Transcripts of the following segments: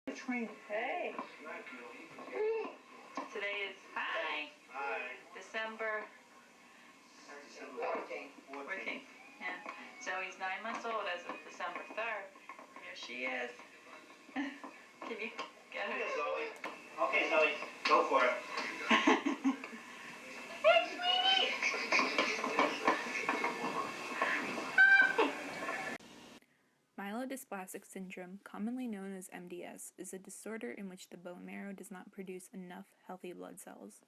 Hey. Today is December 14th. Yeah. Zoe's 9 months old as of December 3rd. Here she is. Can you get her? Okay, Zoe. Okay, Zoe. Go for it. Myelodysplastic syndrome, commonly known as MDS, is a disorder in which the bone marrow does not produce enough healthy blood cells.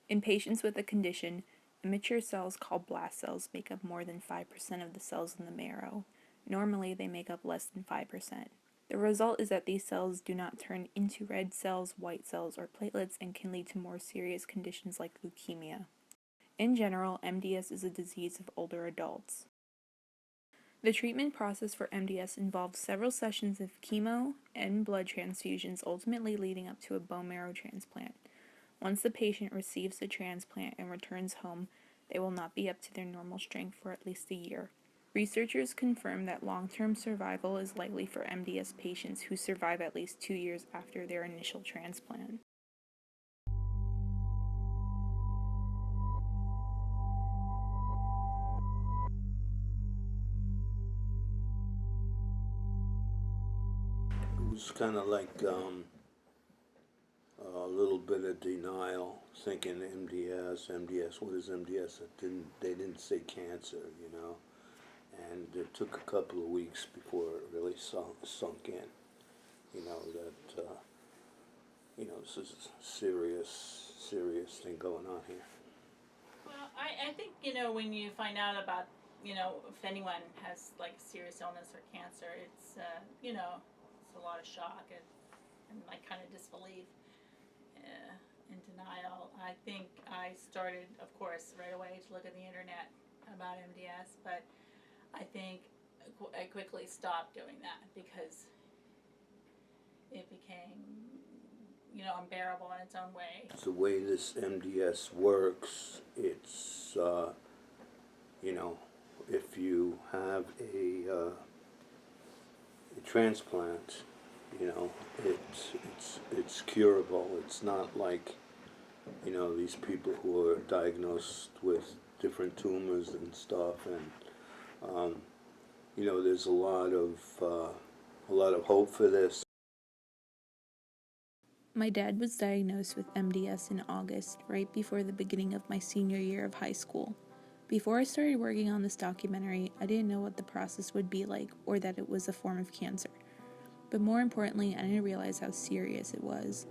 In patients with the condition, immature cells called blast cells make up more than 5% of the cells in the marrow. Normally, they make up less than 5%. The result is that these cells do not turn into red cells, white cells, or platelets and can lead to more serious conditions like leukemia. In general, MDS is a disease of older adults. The treatment process for MDS involves several sessions of chemo and blood transfusions, ultimately leading up to a bone marrow transplant. Once the patient receives the transplant and returns home, they will not be up to their normal strength for at least a year. Researchers confirm that long-term survival is likely for MDS patients who survive at least 2 years after their initial transplant. It was kind of like a little bit of denial, thinking MDS, what is MDS? They didn't say cancer, you know, and it took a couple of weeks before it really sunk in, you know, that, this is a serious thing going on here. Well, I think, when you find out about, if anyone has like serious illness or cancer, it's, it's a lot of shock and like kind of disbelief and denial. I think I started, of course, right away to look at the internet about MDS, but I think I quickly stopped doing that because it became, unbearable in its own way. The way this MDS works, it's, if you have a transplant, it's curable. It's not like, these people who are diagnosed with different tumors and stuff, and there's a lot of hope for this. My dad was diagnosed with MDS in August, right before the beginning of my senior year of high school. Before I started working on this documentary, I didn't know what the process would be like or that it was a form of cancer. But more importantly, I didn't realize how serious it was.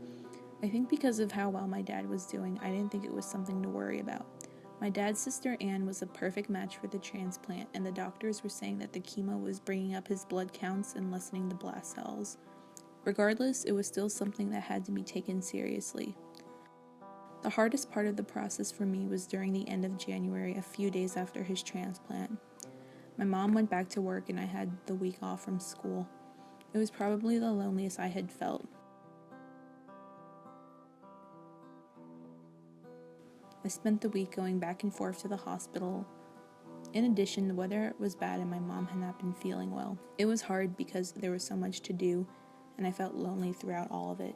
I think because of how well my dad was doing, I didn't think it was something to worry about. My dad's sister Anne was a perfect match for the transplant, and the doctors were saying that the chemo was bringing up his blood counts and lessening the blast cells. Regardless, it was still something that had to be taken seriously. The hardest part of the process for me was during the end of January, a few days after his transplant. My mom went back to work and I had the week off from school. It was probably the loneliest I had felt. I spent the week going back and forth to the hospital. In addition, the weather was bad and my mom had not been feeling well. It was hard because there was so much to do, and I felt lonely throughout all of it.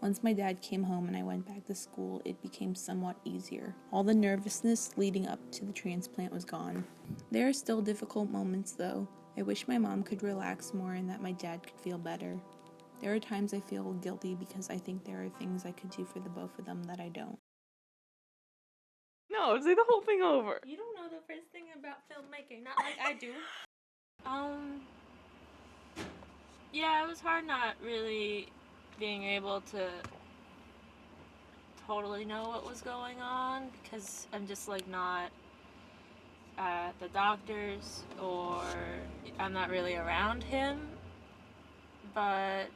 Once my dad came home and I went back to school, it became somewhat easier. All the nervousness leading up to the transplant was gone. There are still difficult moments though. I wish my mom could relax more and that my dad could feel better. There are times I feel guilty because I think there are things I could do for the both of them that I don't. No, say the whole thing over. You don't know the first thing about filmmaking, not like I do. Yeah, it was hard not really being able to totally know what was going on because I'm just like not at the doctor's or I'm not really around him. But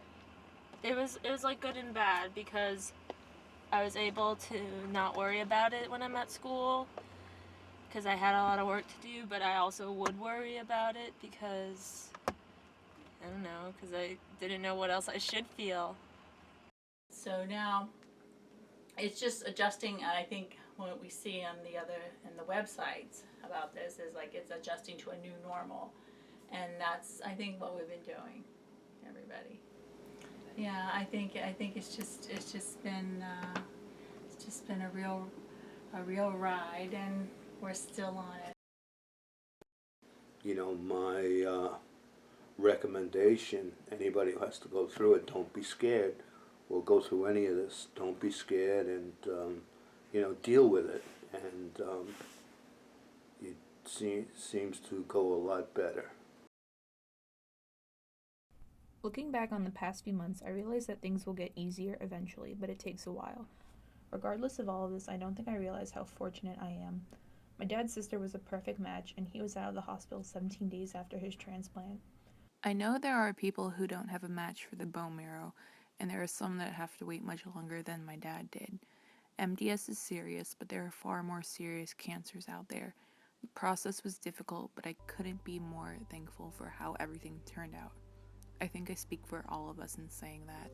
it was like good and bad because I was able to not worry about it when I'm at school because I had a lot of work to do, but I also would worry about it because I don't know, because I didn't know what else I should feel. So now it's just adjusting, and I think what we see on the websites about this is like it's adjusting to a new normal, and that's I think what we've been doing, everybody. Yeah, I think it's just been a real ride, and we're still on it. You know, my recommendation, anybody who has to go through it, don't be scared. We'll go through any of this. Don't be scared, and you know, deal with it. And it seems to go a lot better. Looking back on the past few months, I realized that things will get easier eventually, but it takes a while. Regardless of all of this, I don't think I realize how fortunate I am. My dad's sister was a perfect match, and he was out of the hospital 17 days after his transplant. I know there are people who don't have a match for the bone marrow, and there are some that have to wait much longer than my dad did. MDS is serious, but there are far more serious cancers out there. The process was difficult, but I couldn't be more thankful for how everything turned out. I think I speak for all of us in saying that.